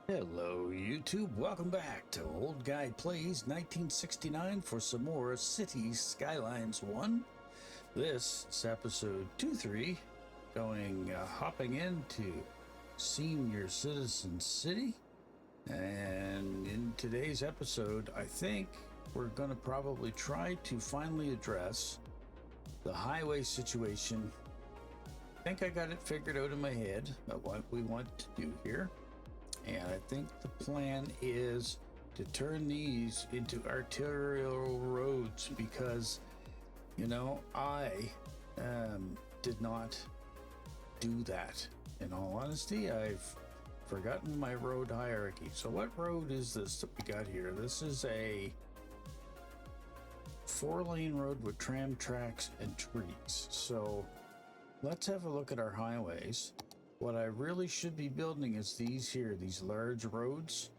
Hello YouTube, welcome back to Old Guy Plays 1969 for some more Cities Skylines 1. This is episode 2-3, hopping into Senior Citizen City. And in today's episode, I think we're going to probably try to finally address the highway situation. I think I got it figured out in my head of what we want to do here. And I think the plan is to turn these into arterial roads because, you know, I did not do that. In all honesty, I've forgotten my road hierarchy. So what road is this that we got here? This is a 4-lane road with tram tracks and trees. So let's have a look at our highways. What I really should be building is these here, these large roads.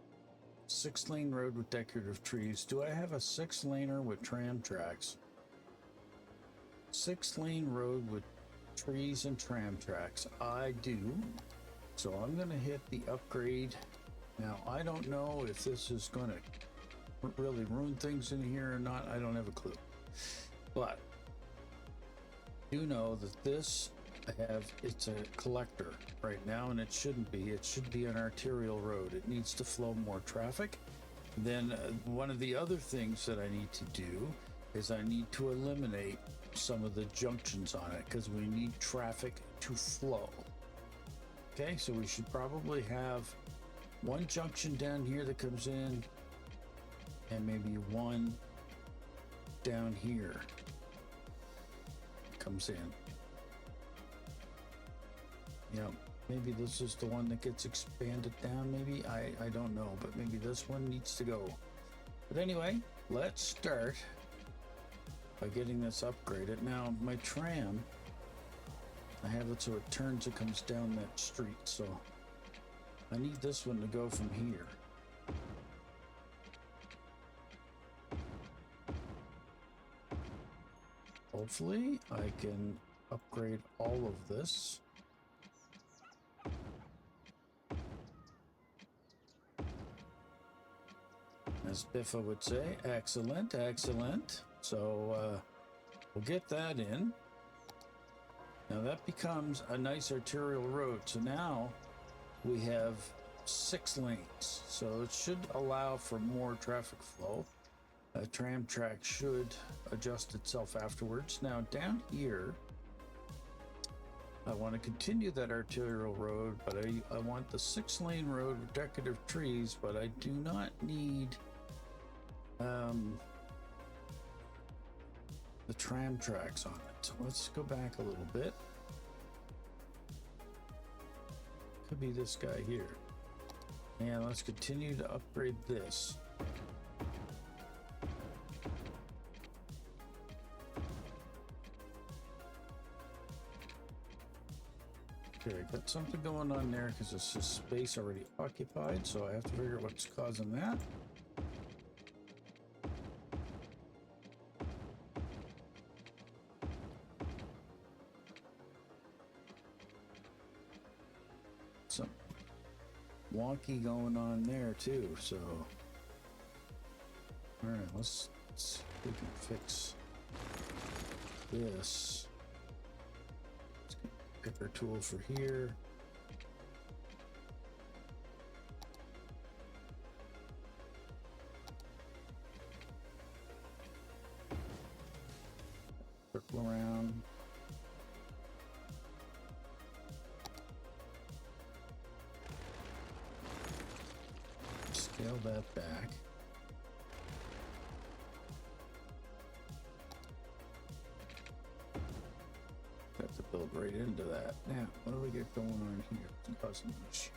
6-lane road with decorative trees. Do I have a 6-laner with tram tracks? 6-lane road with trees and tram tracks. I do. So I'm going to hit the upgrade. Now, I don't know if this is going to really ruin things in here or not. I don't have a clue. But do know that this it's a collector right now, and it shouldn't be. It should be an arterial road. It needs to flow more traffic. Then one of the other things that I need to do is I need to eliminate some of the junctions on it because we need traffic to flow. Okay, so we should probably have one junction down here that comes in and maybe one down here comes in. Yeah, maybe this is the one that gets expanded down, maybe. I don't know, but maybe this one needs to go. But anyway, let's start by getting this upgraded. Now, my tram, I have it so it turns and comes down that street, so I need this one to go from here. Hopefully, I can upgrade all of this. As Biffa would say, excellent, excellent. So we'll get that in. Now that becomes a nice arterial road. So now we have 6 lanes. So it should allow for more traffic flow. A tram track should adjust itself afterwards. Now down here, I want to continue that arterial road, but I want the 6-lane road with decorative trees, but I do not need the tram tracks on it. So let's go back a little bit. Could be this guy here. And let's continue to upgrade this. Okay, I got something going on there because this is space already occupied, so I have to figure out what's causing that. Some wonky going on there too, so all right, let's see if we can fix this. Let's get a picker tool for here. Circle around. Scale that back. Have to build right into that. Now, what do we get going on here? It's causing an issue.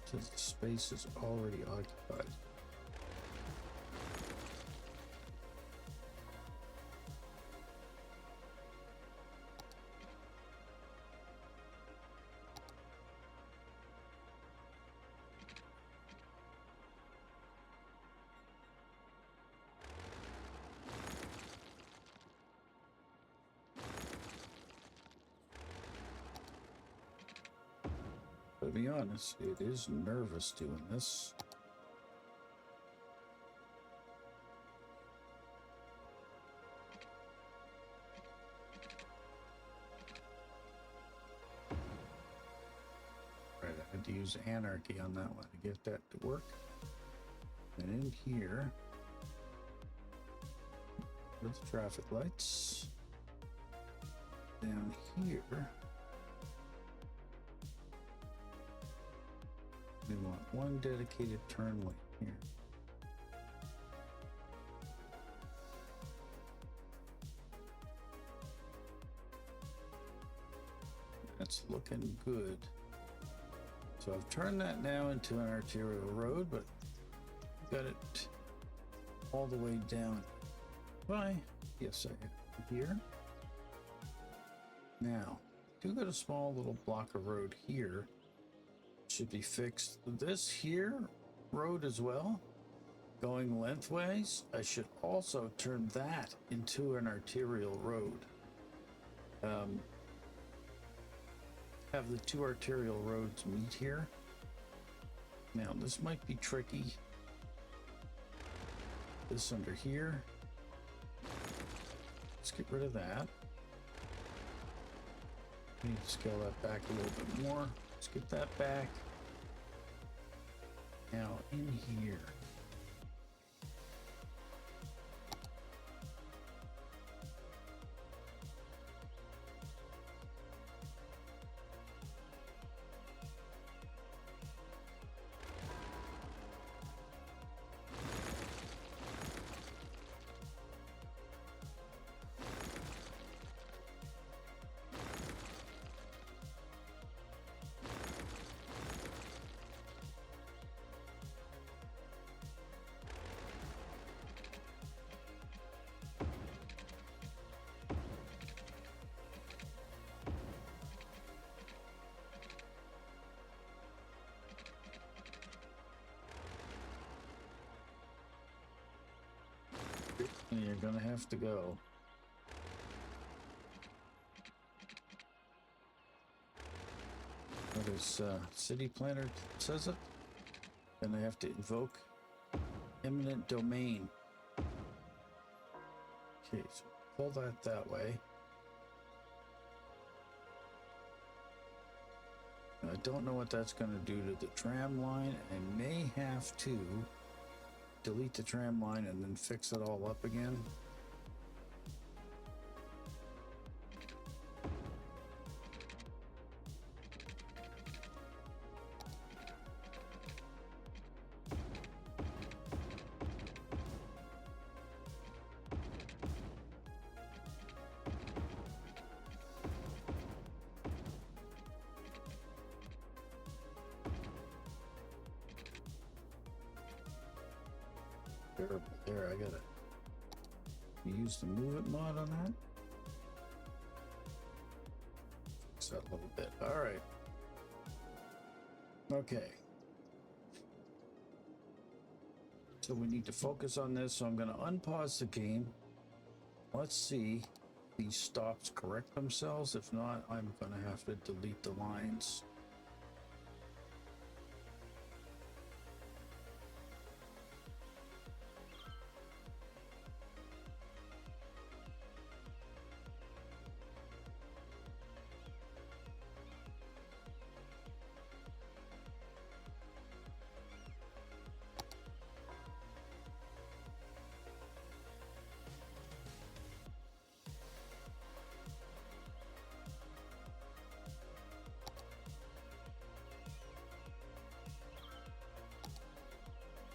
Since the space is already occupied. To be honest, it is nervous doing this. Right, I had to use anarchy on that one to get that to work. And in here, with the traffic lights, down here, we want one dedicated turn lane here. That's looking good. So I've turned that now into an arterial road, but got it all the way down. Why? Yes, I have here. Now, do got a small little block of road here. Should be fixed. This here road as well, going lengthways, I should also turn that into an arterial road. Have the two arterial roads meet here. Now, this might be tricky. This under here. Let's get rid of that. We need to scale that back a little bit more. Let's get that back. Now in here. You're gonna have to go. What is city planner says it? Then I have to invoke eminent domain. Okay, so pull that way. I don't know what that's going to do to the tram line. I may have to delete the tram line and then fix it all up again. Terrible. There, I gotta use the move it mod on that. Fix that a little bit. All right. Okay. So we need to focus on this. So I'm going to unpause the game. Let's see if these stops correct themselves. If not, I'm going to have to delete the lines.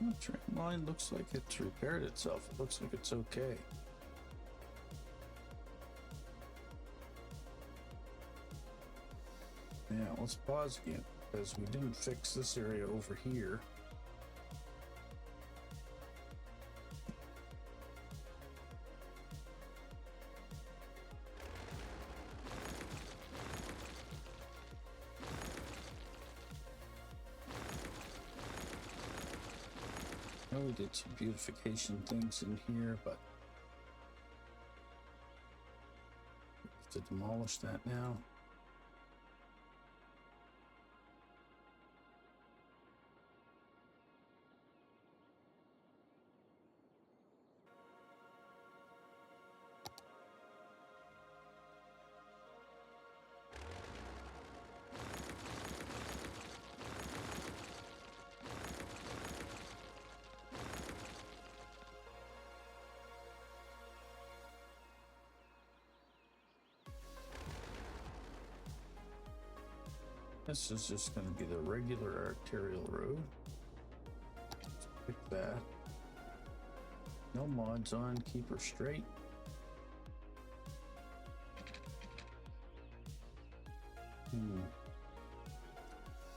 The tram line looks like it's repaired itself. It looks like it's okay. Now let's pause again because we didn't fix this area over here. We did some beautification things in here, but we have to demolish that now. This is just going to be the regular arterial road. Let's pick that. No mods on, keep her straight. I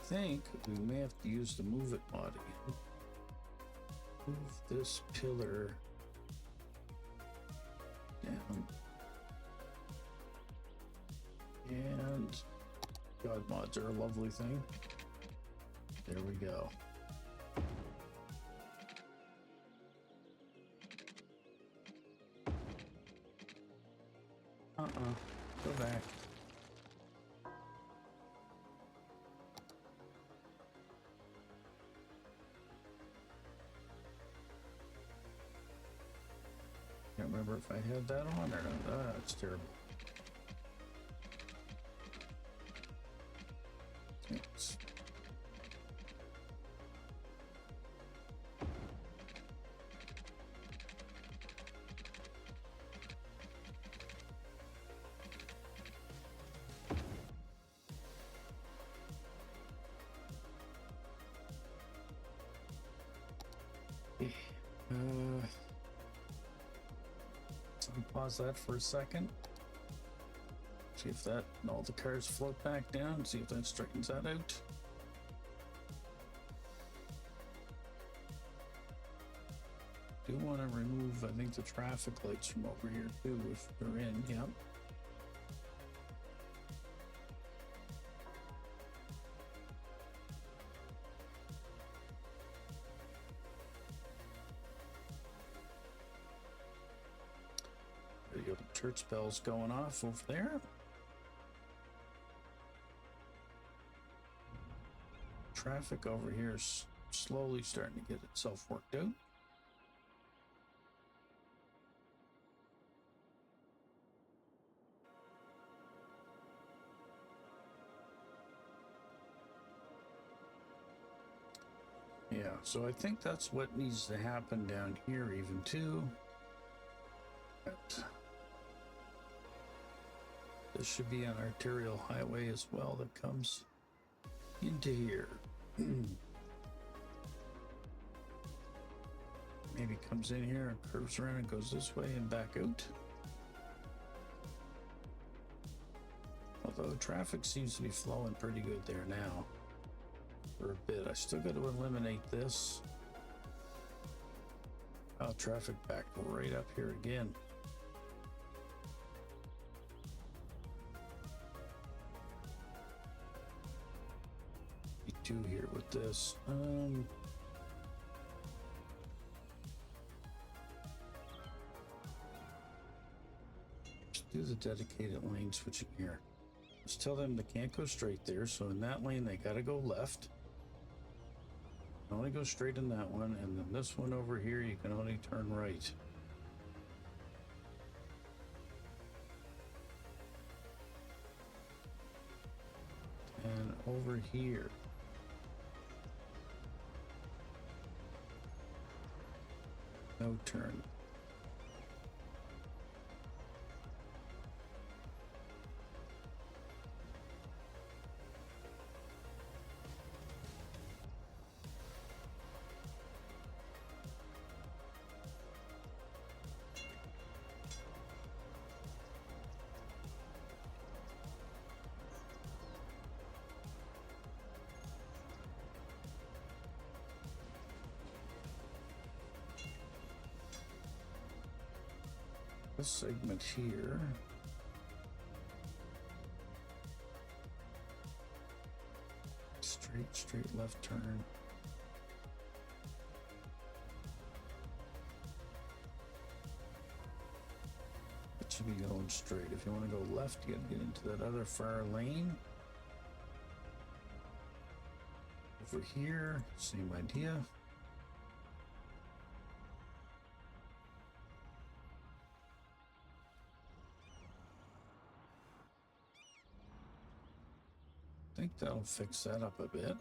think we may have to use the move it mod again. Move this pillar down. And God mods are a lovely thing. There we go. Go back. Can't remember if I had that on or not. That's terrible. Yes. Pause that for a second. See if that and all the cars float back down. See if that straightens that out. Do want to remove, I think, the traffic lights from over here too, if they're in. Yep. There you go. The church bells going off over there. Traffic over here is slowly starting to get itself worked out. Yeah, so I think that's what needs to happen down here even too. But this should be an arterial highway as well that comes into here. Maybe comes in here and curves around and goes this way and back out. Although traffic seems to be flowing pretty good there now for a bit. I still got to eliminate this. Oh, traffic back right up here again. Two here with this. Let's do the dedicated lane switching here. Just tell them they can't go straight there, so in that lane they gotta go left. Only go straight in that one, and then this one over here you can only turn right. And over here no turn. This segment here. Straight left turn. It should be going straight. If you want to go left, you got to get into that other far lane. Over here, same idea. I think that'll fix that up a bit.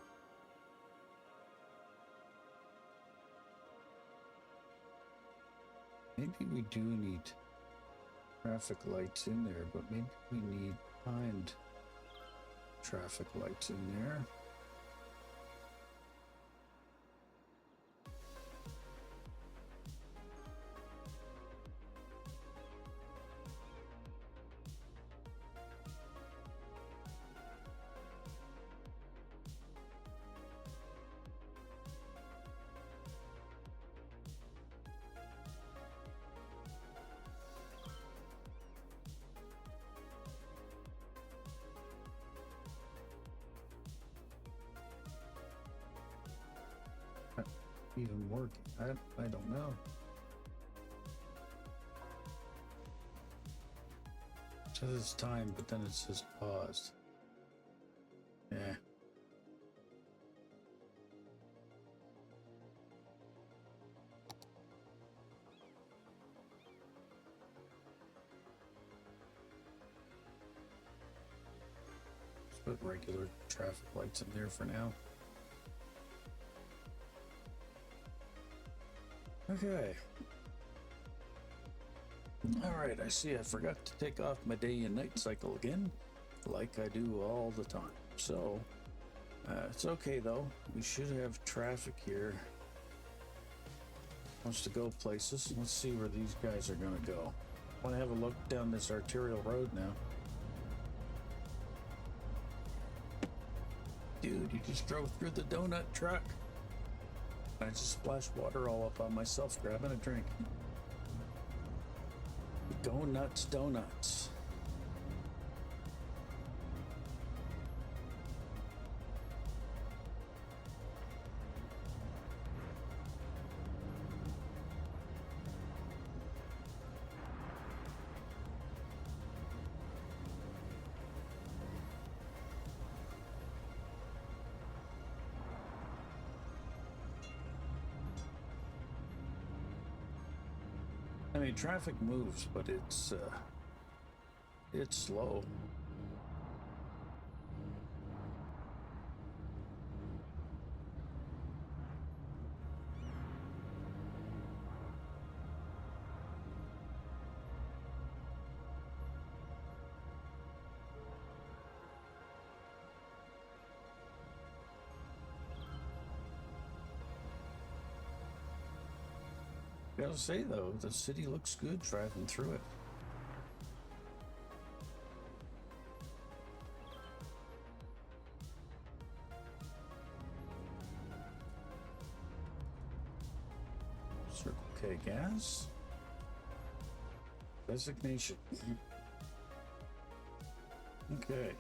Maybe we do need traffic lights in there, but maybe we need timed traffic lights in there. Even working? I don't know. It says it's time, but then it says paused. Yeah. Let's put regular traffic lights in there for now. Okay. Alright, I see I forgot to take off my day and night cycle again, like I do all the time. So, it's okay though. We should have traffic here. Wants to go places. Let's see where these guys are gonna go. I want to have a look down this arterial road now. Dude, you just drove through the donut truck. I just splashed water all up on myself grabbing a drink. Go nuts, donuts. I mean, traffic moves, but it's slow. Gotta say though, the city looks good driving through it. Circle K gas. Designation. Okay.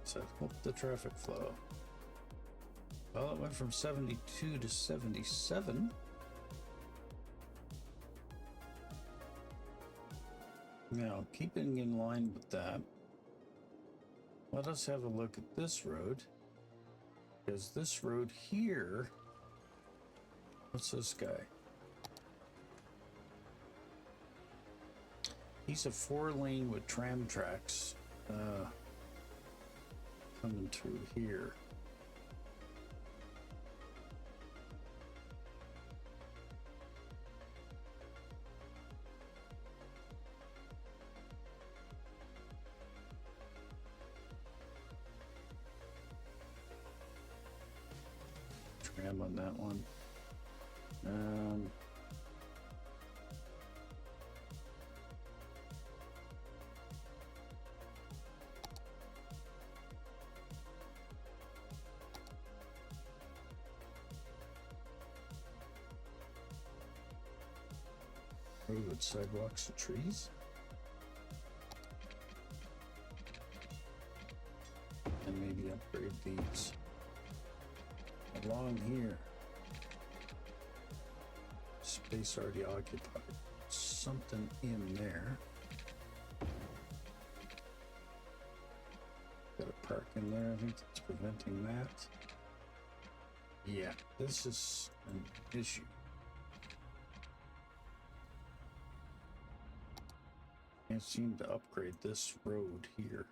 Set up the traffic flow. Well, it went from 72 to 77. Now, keeping in line with that, let us have a look at this road. Because this road here, what's this guy? He's a 4-lane with tram tracks. Coming through here. Tram on that one. Road with sidewalks and trees. And maybe upgrade these. Along here. Space already occupied. Something in there. Got a park in there. I think that's preventing that. Yeah, this is an issue. Can't seem to upgrade this road here.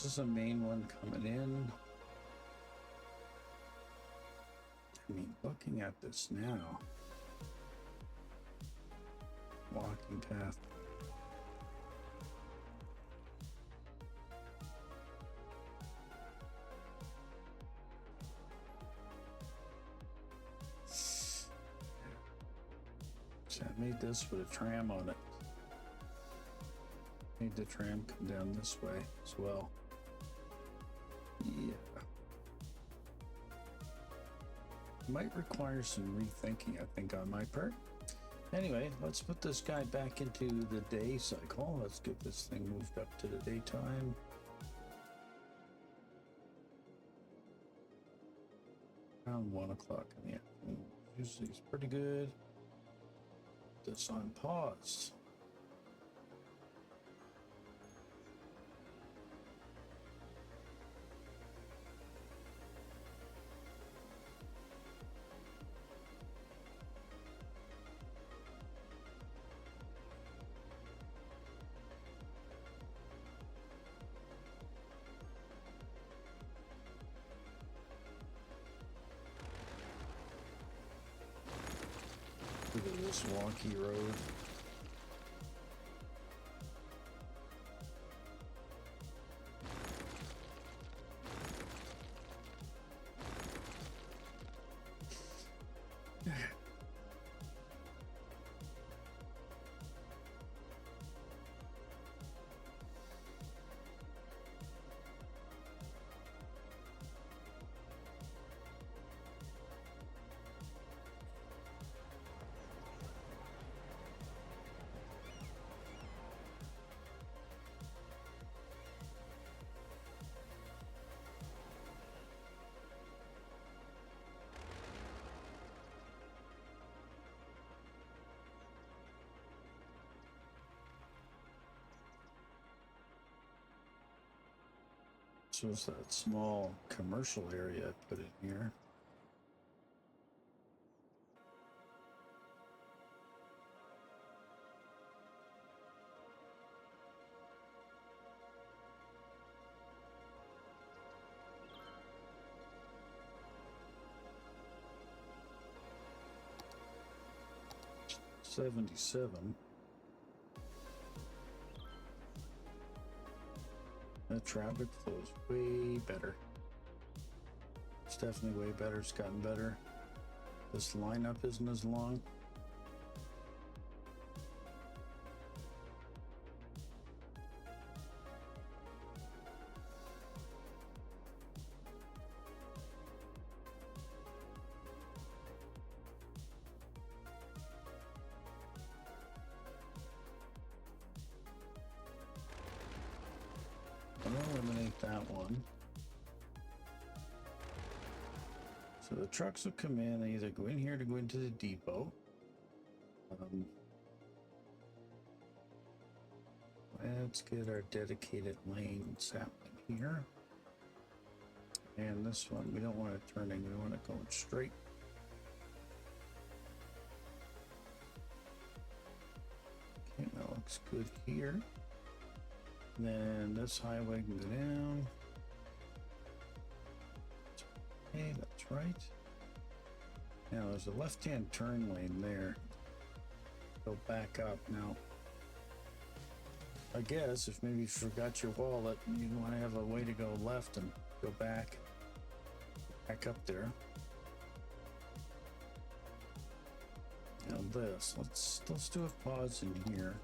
this is a main one coming in. I mean, looking at this now, walking path. So I made this with a tram on it. Made the tram come down this way as well. Yeah. Might require some rethinking, I think, on my part. Anyway, let's put this guy back into the day cycle. Let's get this thing moved up to the daytime. Around 1 o'clock in the afternoon. Usually it's pretty good. Put this on pause. Look at this wonky road. So it's that small commercial area I put in here. $77. The traffic flows way better. It's definitely way better. It's gotten better. This lineup isn't as long. I'll eliminate that one. So the trucks will come in. They either go in here to go into the depot. Let's get our dedicated lanes happening here. And this one, we don't want it turning. We want it going straight. Okay, that looks good here. Then this highway can go down. Okay, that's right. Now there's a left-hand turn lane there. Go back up now. I guess if maybe you forgot your wallet, you want to have a way to go left and go back up there. Now this, let's do a pause in here.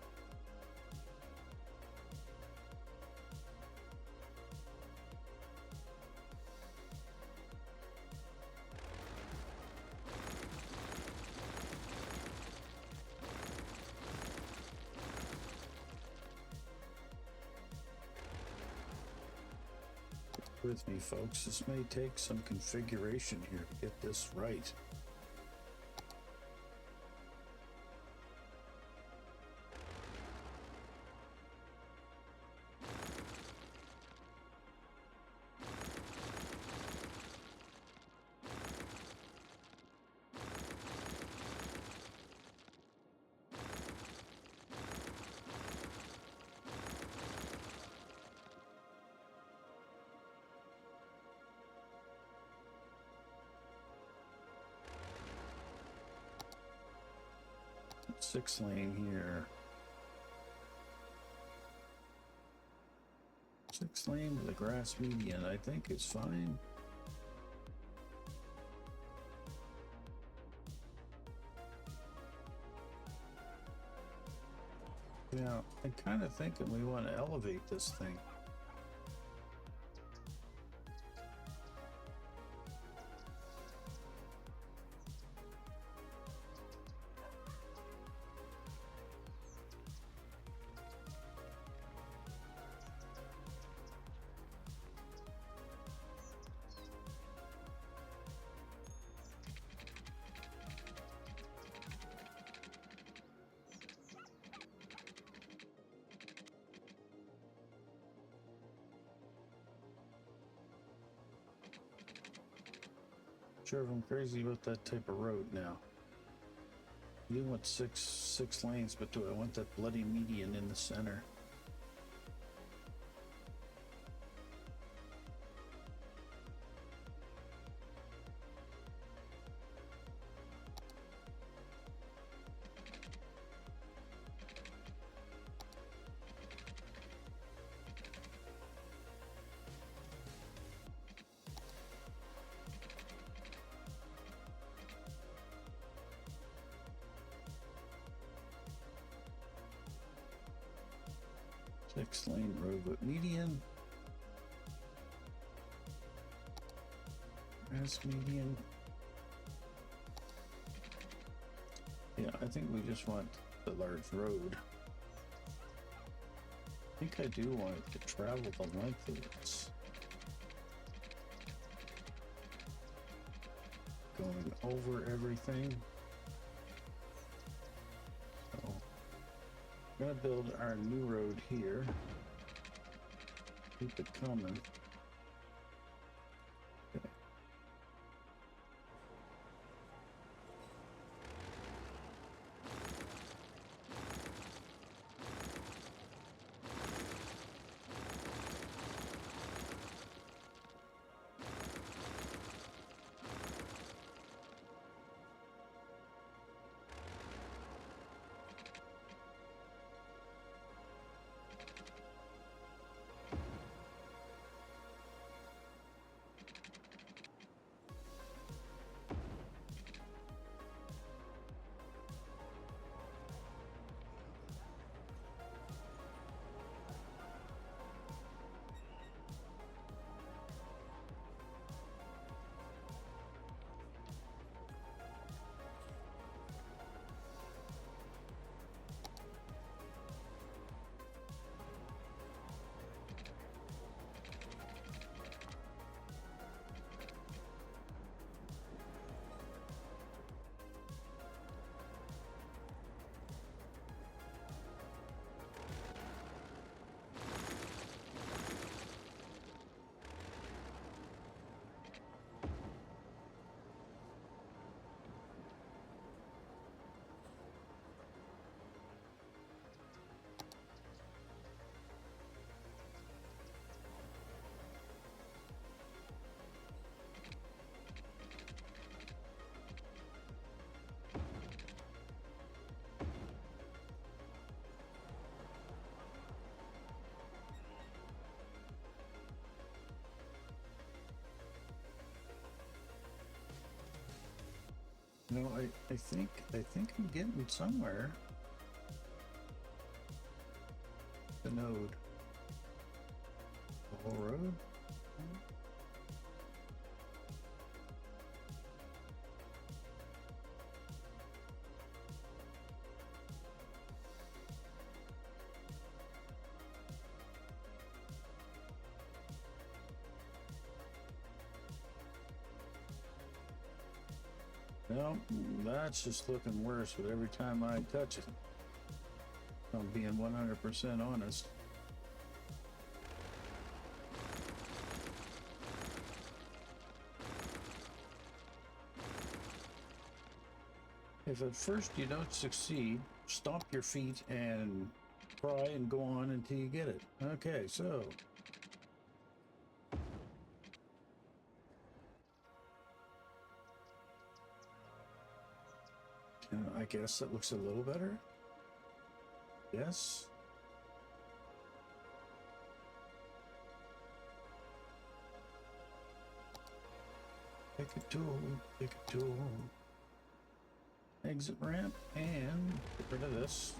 With me, folks. This may take some configuration here to get this right. 6 lane here. 6 lane with a grass median, I think is fine. Yeah, I'm kind of thinking we want to elevate this thing. Sure, if I'm crazy about that type of road now. I do want six lanes, but do I want that bloody median in the center? Six lane road with median. Grass median. Yeah, I think we just want the large road. I think I do want it to travel the length of this. Going over everything. So we're gonna build our new road here. Keep it coming. Okay. No, I think I'm getting somewhere. The node. The whole road? No, that's just looking worse with every time I touch it. I'm being 100% honest. If at first you don't succeed, stomp your feet and try and go on until you get it. Okay, so I guess it looks a little better. Yes. Pick a tool, pick a tool. Exit ramp and get rid of this.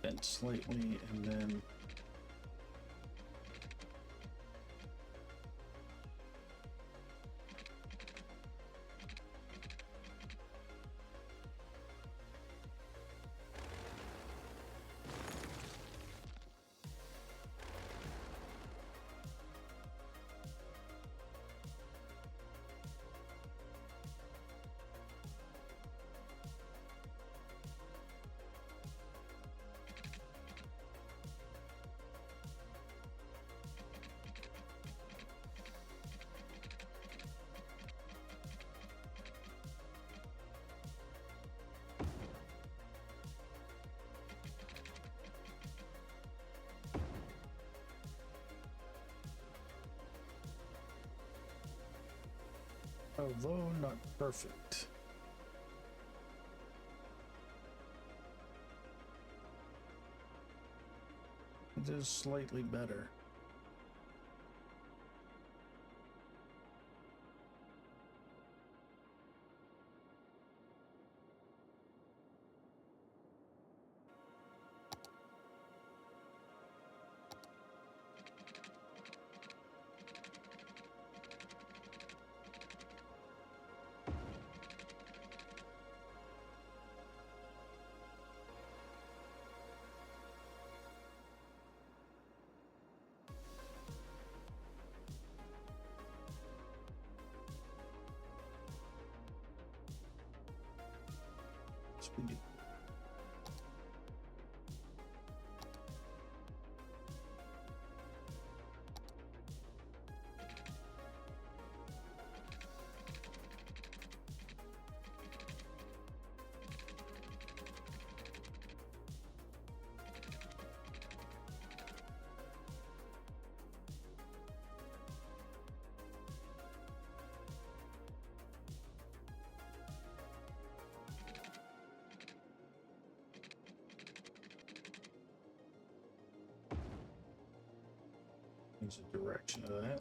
Bend slightly and then although not perfect. It is slightly better. Speed. Change the direction of that.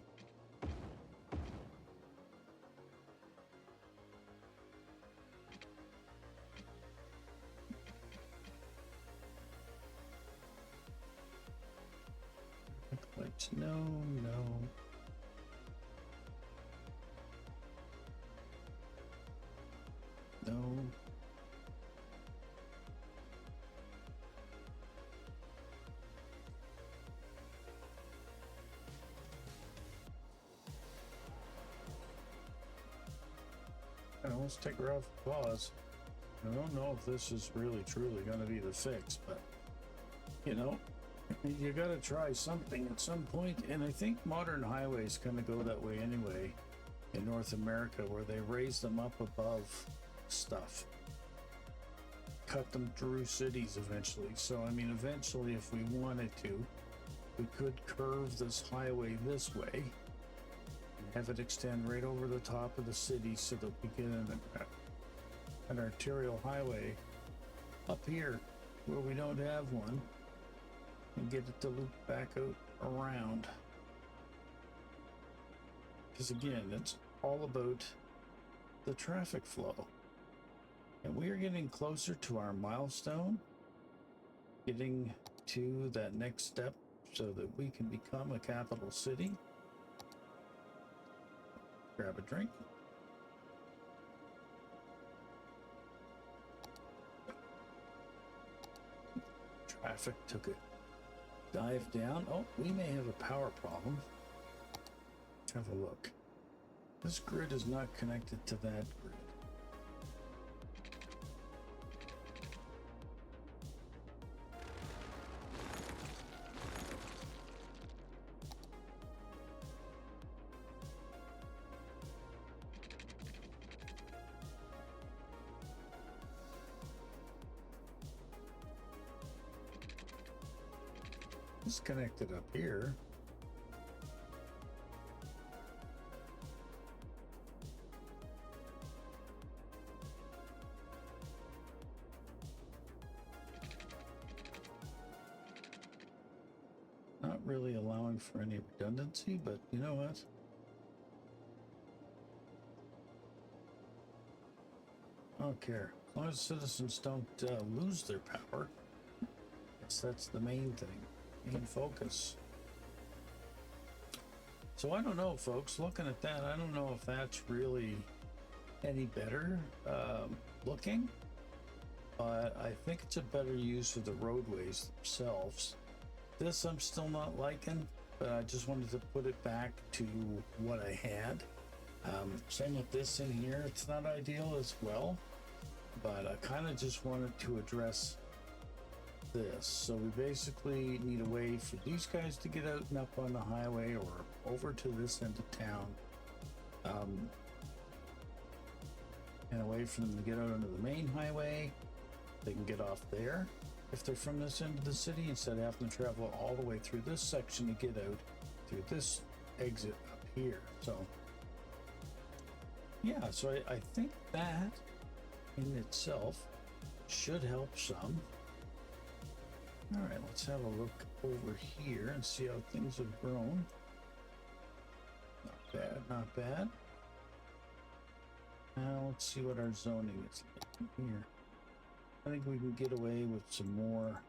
Lights, no, no. No. Let's take her off pause. I don't know if this is really truly going to be the fix, but you know, you got to try something at some point. And I think modern highways kind of go that way anyway in North America, where they raise them up above stuff, cut them through cities eventually. So I mean, eventually, if we wanted to, we could curve this highway this way, have it extend right over the top of the city so that we get an arterial highway up here where we don't have one, and get it to loop back out around. Because again, it's all about the traffic flow. And we are getting closer to our milestone getting to that next step so that we can become a capital city. Grab a drink. Traffic took a dive down. Oh, we may have a power problem. Let's have a look. This grid is not connected to that grid. It's connected up here. Not really allowing for any redundancy, but you know what? I don't care. As long as citizens don't lose their power. Yes, that's the main thing. Main focus. So I don't know, folks. Looking at that, I don't know if that's really any better looking, but I think it's a better use of the roadways themselves. This I'm still not liking, but I just wanted to put it back to what I had. Same with this in here. It's not ideal as well, but I kind of just wanted to address this. So we basically need a way for these guys to get out and up on the highway or over to this end of town, and a way for them to get out onto the main highway. They can get off there if they're from this end of the city, instead of having to travel all the way through this section to get out through this exit up here. So yeah, so I think that in itself should help some. All right, let's have a look over here and see how things have grown. Not bad, not bad. Now let's see what our zoning is like here. I think we can get away with some more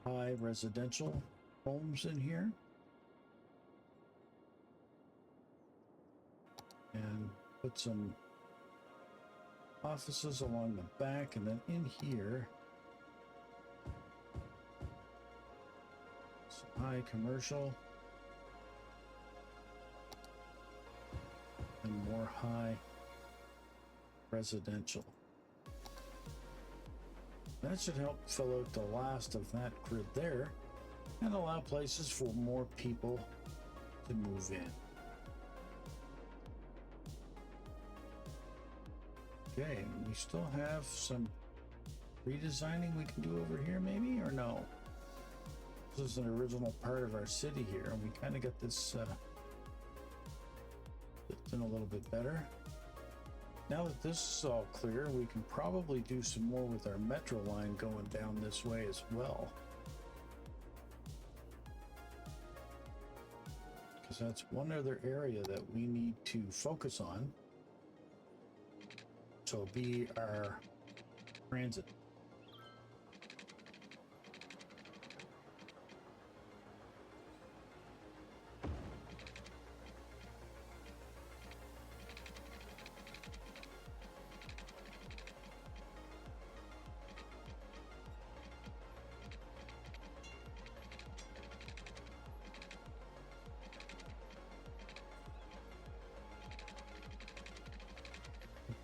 high residential homes in here. And put some offices along the back, and then in here some high commercial and more high residential. That should help fill out the last of that grid there and allow places for more people to move in. Okay, we still have some redesigning we can do over here maybe, or no? This is an original part of our city here, and we kind of got this in a little bit better. Now that this is all clear, we can probably do some more with our metro line going down this way as well. Because that's one other area that we need to focus on. So be our transit.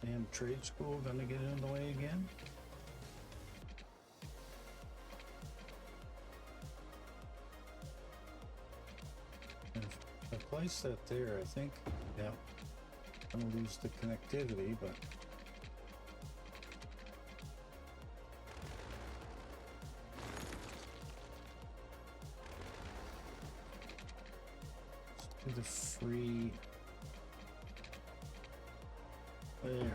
Damn trade school gonna get in the way again. If I place that there, I think, yeah, I'm gonna lose the connectivity, but let's do the free. There.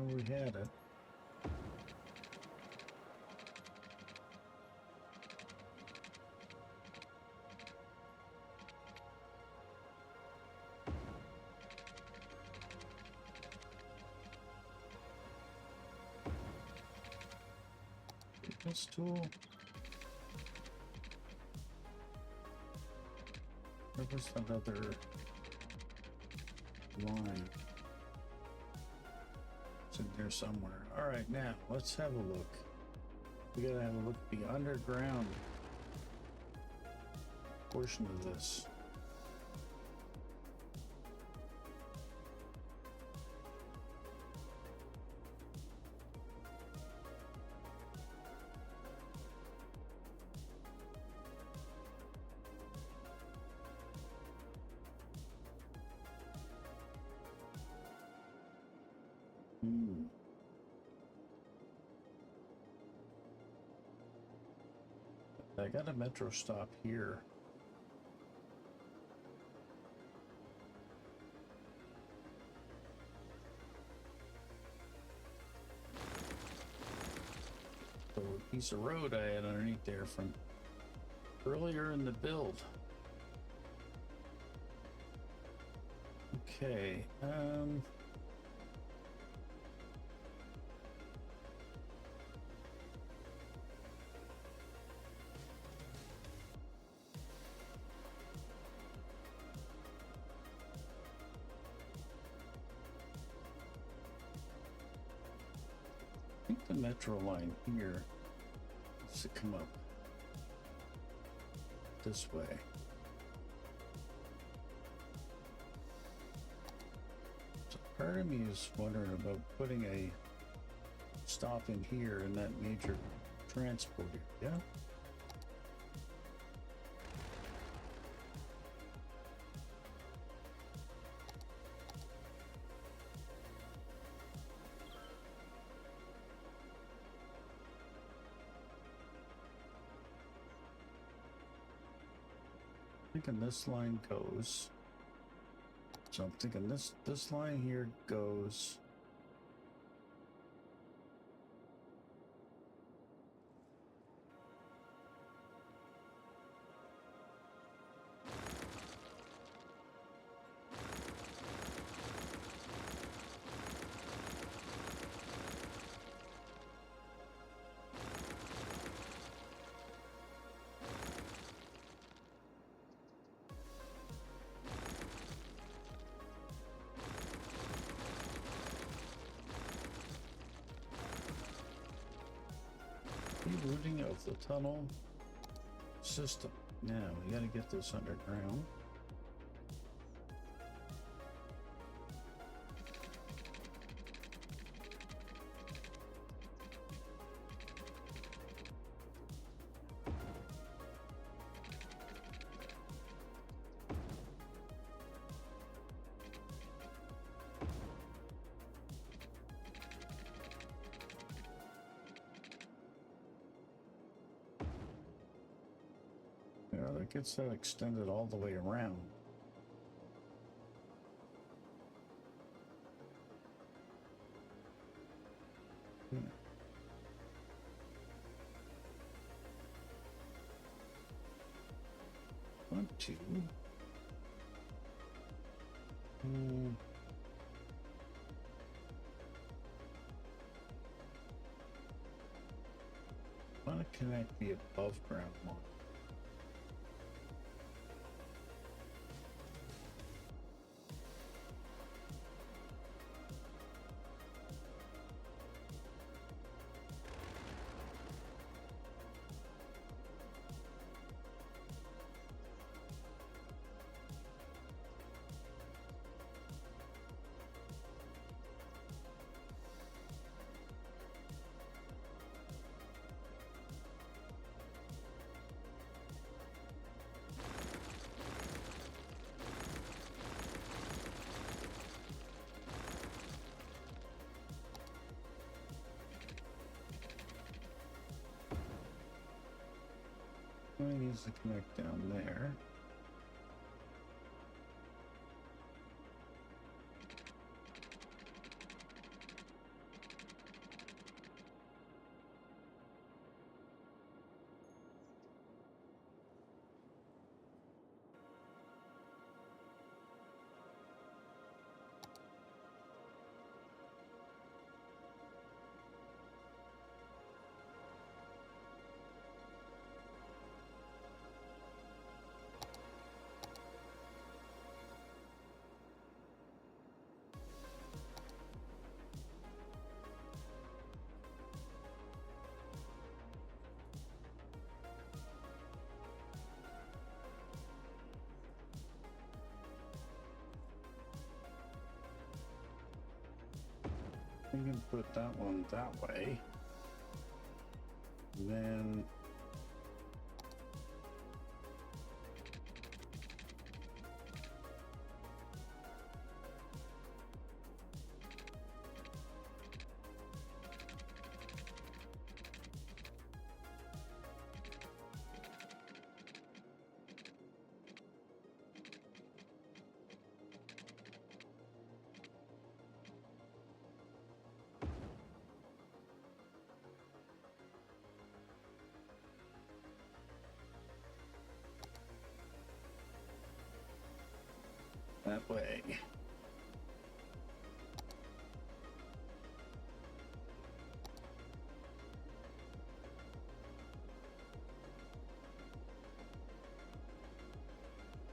where we had it. This tool. There was another line. It's in there somewhere. All right, now let's have a look. We gotta have a look at the underground portion of this. I got a metro stop here. So a piece of road I had underneath there from earlier in the build. Okay, I think the metro line here needs to come up this way. So part of me is wondering about putting a stop in here in that major transport area. Thinking this line goes. So I'm thinking this line here goes. Rerouting of the tunnel system. Now we got to get this underground. That gets that extended all the way around. Yeah. Want to. Want to connect the above ground one. It needs to connect down there. We can put that one that way. And then that way.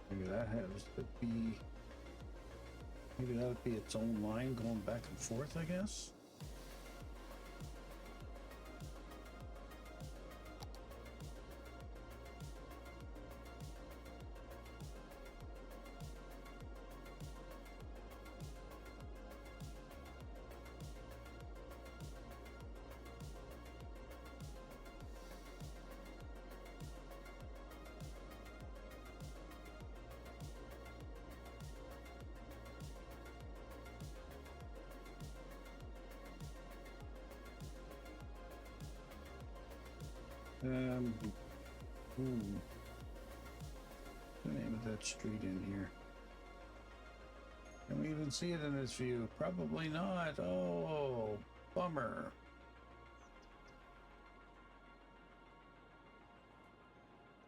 Maybe that has to be, maybe that would be its own line going back and forth, I guess. The name of that street in here. Can we even see it in this view? Probably not. Oh, bummer.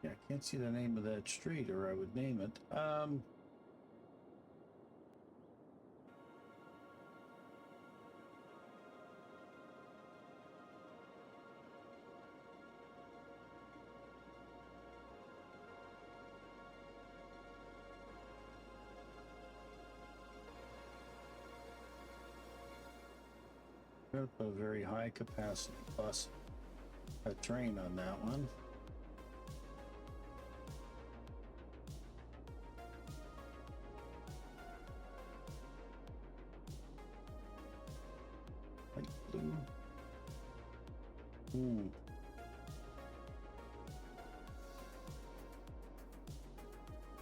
Yeah, I can't see the name of that street, or I would name it. A very high capacity bus, a train on that one. Light blue.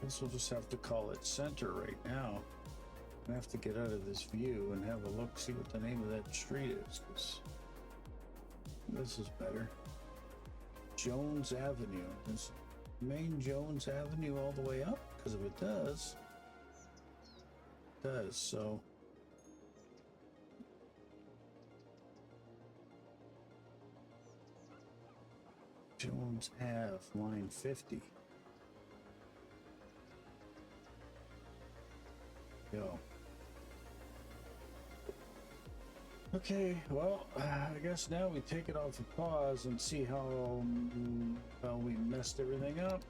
Guess we'll just have to call it center right now. I have to get out of this view and have a look, see what the name of that street is, because this is better. Jones Avenue. Is main Jones Avenue all the way up? Because if it does, so. Jones Ave, line 50. Go. Okay, well, I guess now we take it off the pause and see how well we messed everything up.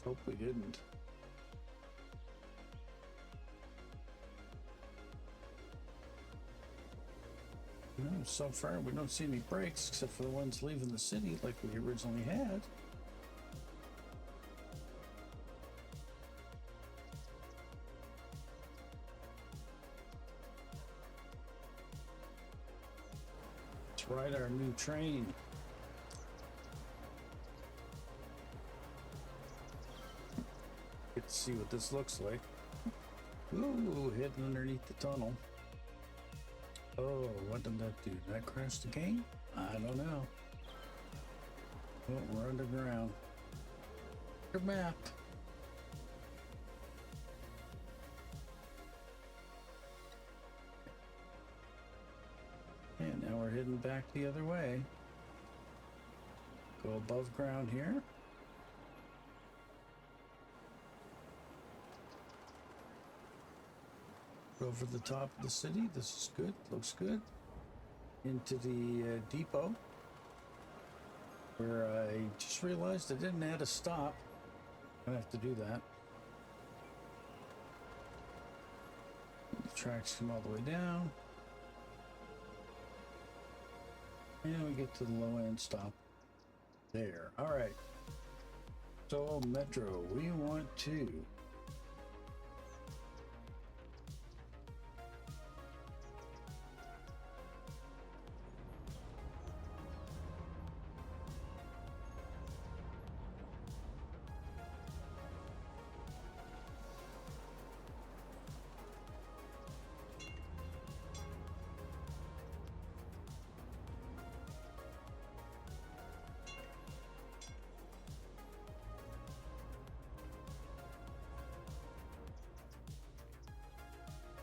Hope we didn't. No, so far we don't see any breaks except for the ones leaving the city like we originally had. Ride our new train. Get to see what this looks like. Ooh, hidden underneath the tunnel. Oh, what did that do? Did that crash the game? I don't know. Oh, we're underground. Your map. And now we're heading back the other way. Go above ground here. Go over the top of the city. This is good. Looks good. Into the depot. Where I just realized I didn't add a stop. I'm gonna have to do that. The tracks come all the way down. And we get to the low end stop there. All right. So Metro, we want to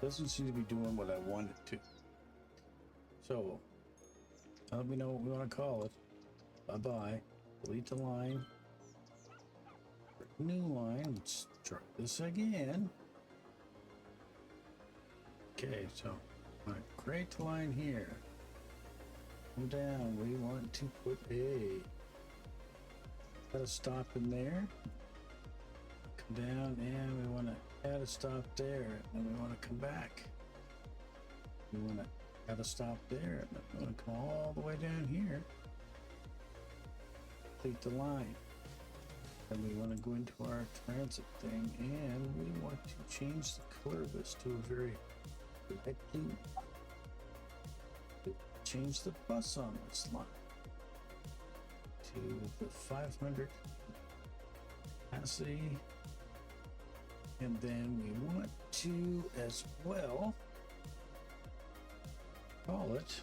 Doesn't seem to be doing what I want it to. So, let me know what we want to call it. Bye-bye. Delete the line. New line. Let's try this again. Okay, so I'm going to create the line here. Come down. We want to put got a stop in there. Come down, and we want to add a stop there, and we want to come back. We want to add a stop there, and we want to come all the way down here. Complete the line. And we want to go into our transit thing, and we want to change the color of this to a very light blue. Change the bus on this line to the 500 capacity. And then we want to as well call it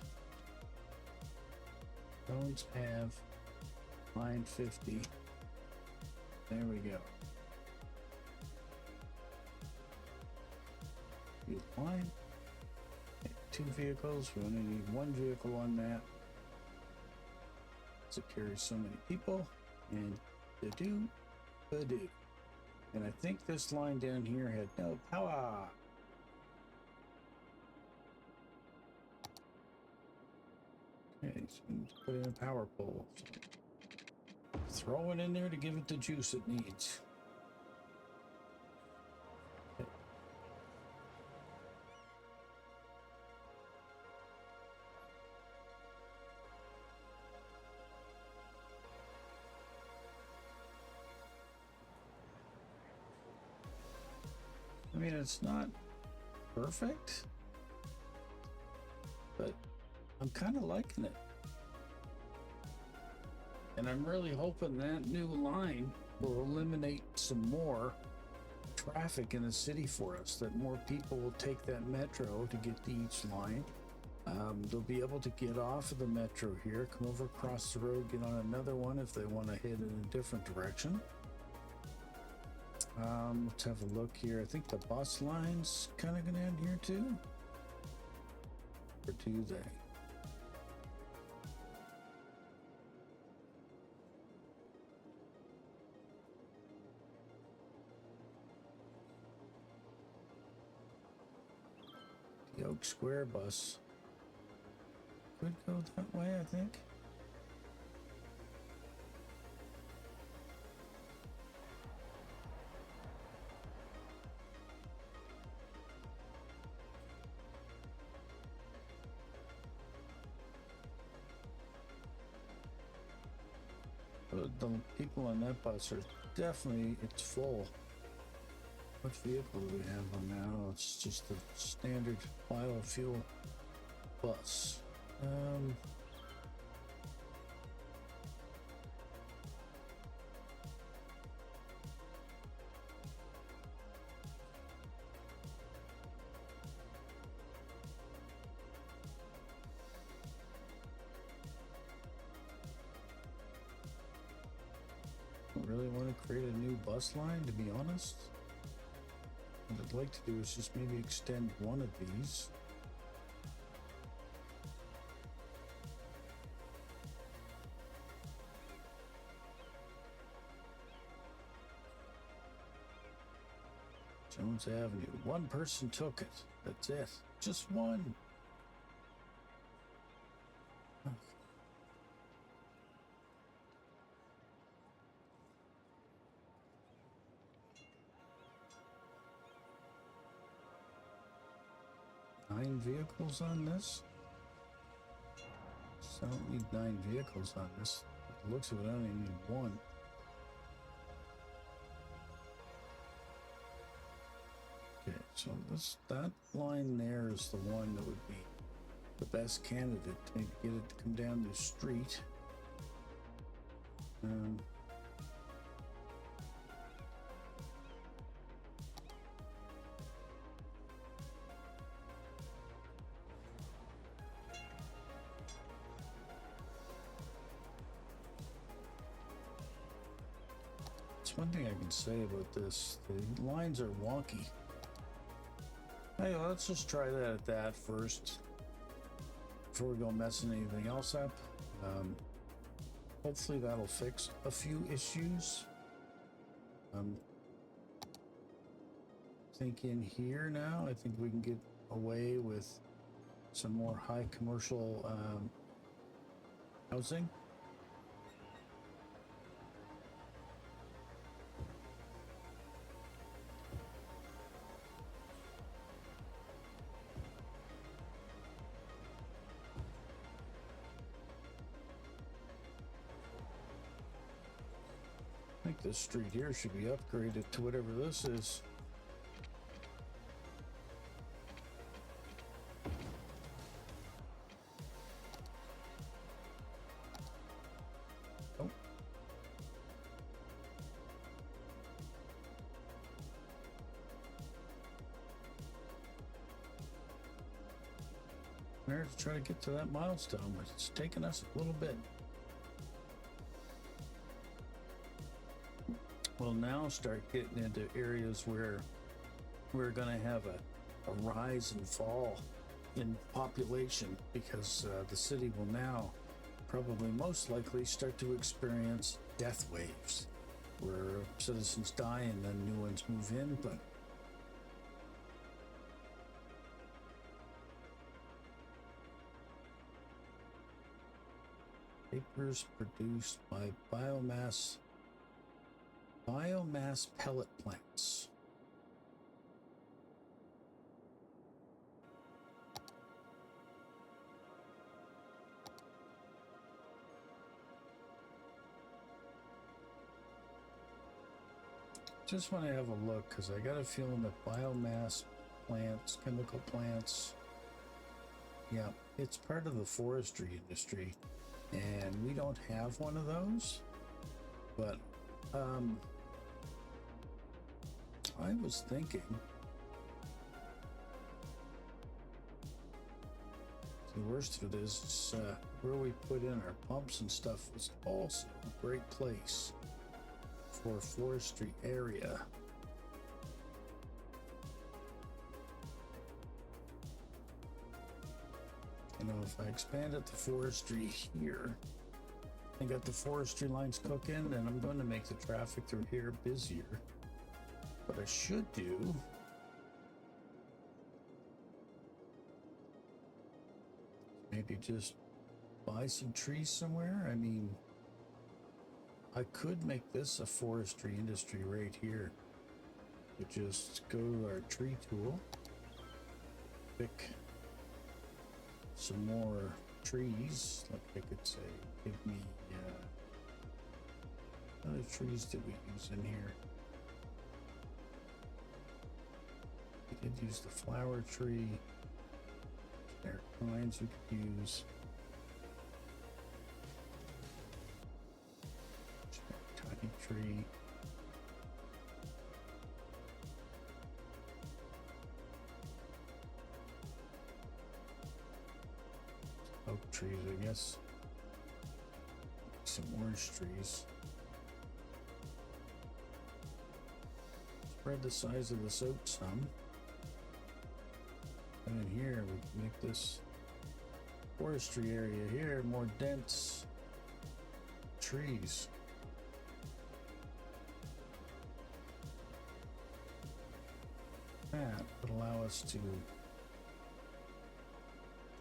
Drones have line 50. There we go. New line. Two vehicles. We only need one vehicle on that. So it carries so many people. And do. And I think this line down here had no power. Okay, so let's put in a power pole. Throw it in there to give it the juice it needs. Okay. I mean, it's not perfect, but I'm kind of liking it. And I'm really hoping that new line will eliminate some more traffic in the city for us, that more people will take that metro to get to each line. They'll be able to get off of the metro here, come over across the road, get on another one if they want to head in a different direction. Let's have a look here. I think the bus line's kind of going to end here too. Or do they? The Oak Square bus could go that way, I think. But the people on that bus are definitely, it's full. What vehicle do we have on now? It's just a standard biofuel bus. I don't really want to create a new bus line, to be honest. What I'd like to do is just maybe extend one of these. Jones Avenue. One person took it. That's it. Just one. Nine vehicles on this? So I don't need 9 vehicles on this. By the looks of it, I only need one. Okay, so that line there is the one that would be the best candidate to get it to come down the street. One thing I can say about this, the lines are wonky. Hey, let's just try that at that first before we go messing anything else up. Hopefully that'll fix a few issues. Thinking here now, I think we can get away with some more high commercial housing. I think this street here should be upgraded to whatever this is. Oh. There to try to get to that milestone, but it's taken us a little bit. We'll now start getting into areas where we're going to have a rise and fall in population, because the city will now probably most likely start to experience death waves where citizens die and then new ones move in. But papers produced by biomass pellet plants. Just want to have a look, because I got a feeling that biomass plants, chemical plants, yeah, it's part of the forestry industry, and we don't have one of those. But I was thinking, the worst of it is where we put in our pumps and stuff was also a great place for a forestry area. You know, if I expanded the forestry here and got the forestry lines cooking, then I'm going to make the traffic through here busier. What I should do maybe just buy some trees somewhere. I mean, I could make this a forestry industry right here. We just go to our tree tool, pick some more trees. Like I could say, give me what other trees did we use in here? We did use the flower tree. There are pines we could use. Tiny tree. Oak trees, I guess. Some orange trees. Spread the size of this oak some. And in here we can make this forestry area here more dense trees. That would allow us to put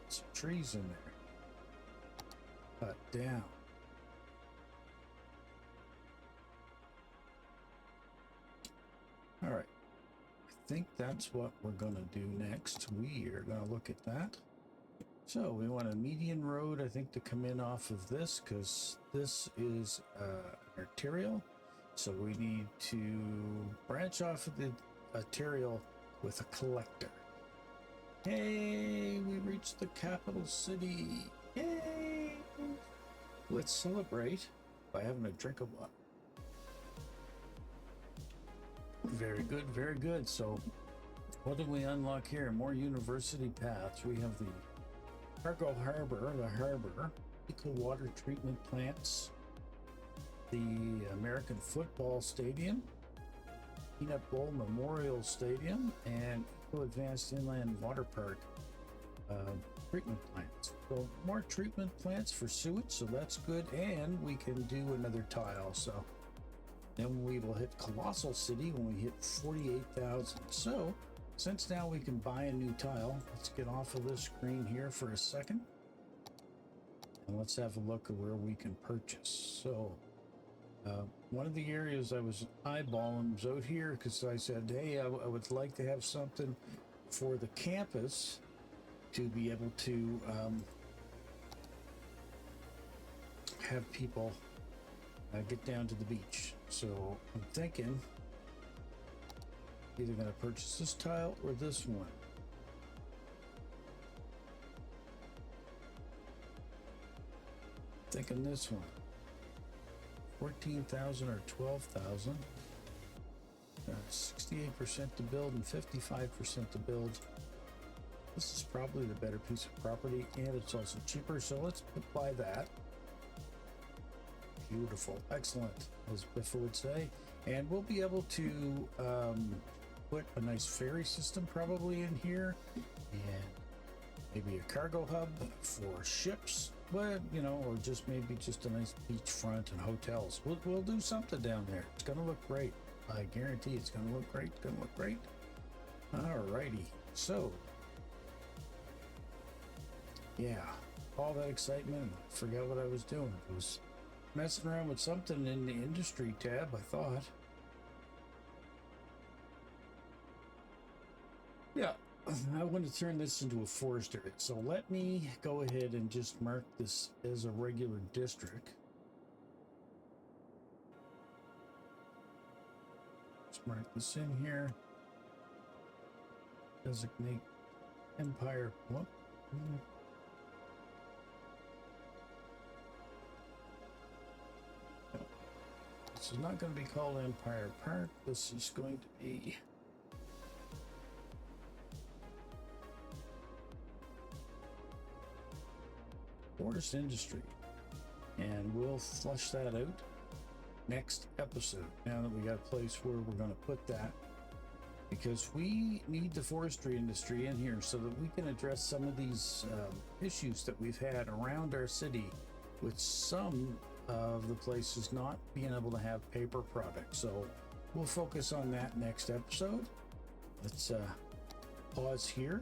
some trees in there. Cut down. All right. I think that's what we're going to do next. We are going to look at that. So we want a median road, I think, to come in off of this, because this is an arterial. So we need to branch off of the arterial with a collector. Hey, we reached the capital city. Yay! Let's celebrate by having a drink of water. Very good, very good. So what do we unlock here? More university paths. We have the cargo harbor, eco water treatment plants, the American football stadium, Peanut Bowl Memorial Stadium, and advanced inland water park treatment plants. So more treatment plants for sewage, so that's good, and we can do another tile. So then we will hit Colossal City when we hit 48,000. So since now we can buy a new tile, let's get off of this screen here for a second. And let's have a look at where we can purchase. So one of the areas I was eyeballing was out here because I said, hey, I would like to have something for the campus to be able to have people get down to the beach. So I'm thinking either going to purchase this tile or this one. Thinking this one. 14,000 or 12,000. 68% to build and 55% to build. This is probably the better piece of property, and it's also cheaper, so let's buy that. Beautiful, excellent, as Biff would say. And we'll be able to put a nice ferry system probably in here, and maybe a cargo hub for ships, but you know, or just maybe just a nice beachfront and hotels. We'll do something down there. It's gonna look great. I guarantee it's gonna look great. It's gonna look great. Alrighty, so yeah, all that excitement, forgot what I was doing. I was messing around with something in the industry tab, I thought. Yeah, I want to turn this into a forest area. So let me go ahead and just mark this as a regular district. Let's mark this in here. Designate Empire. What? This is not going to be called Empire Park. This is going to be Forest Industry, and we'll flush that out next episode. Now that we got a place where we're going to put that, because we need the forestry industry in here so that we can address some of these issues that we've had around our city with some of the places not being able to have paper products. So we'll focus on that next episode. Let's pause here,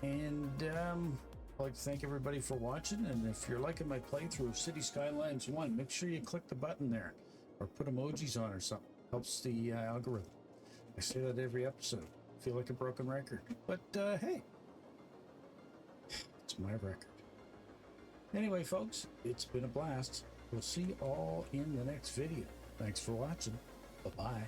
and I'd like to thank everybody for watching. And if you're liking my playthrough of City Skylines 1, make sure you click the button there or put emojis on or something. Helps the algorithm. I say that every episode. I feel like a broken record, but hey, it's my record. Anyway, folks, it's been a blast. We'll see you all in the next video. Thanks for watching. Bye-bye.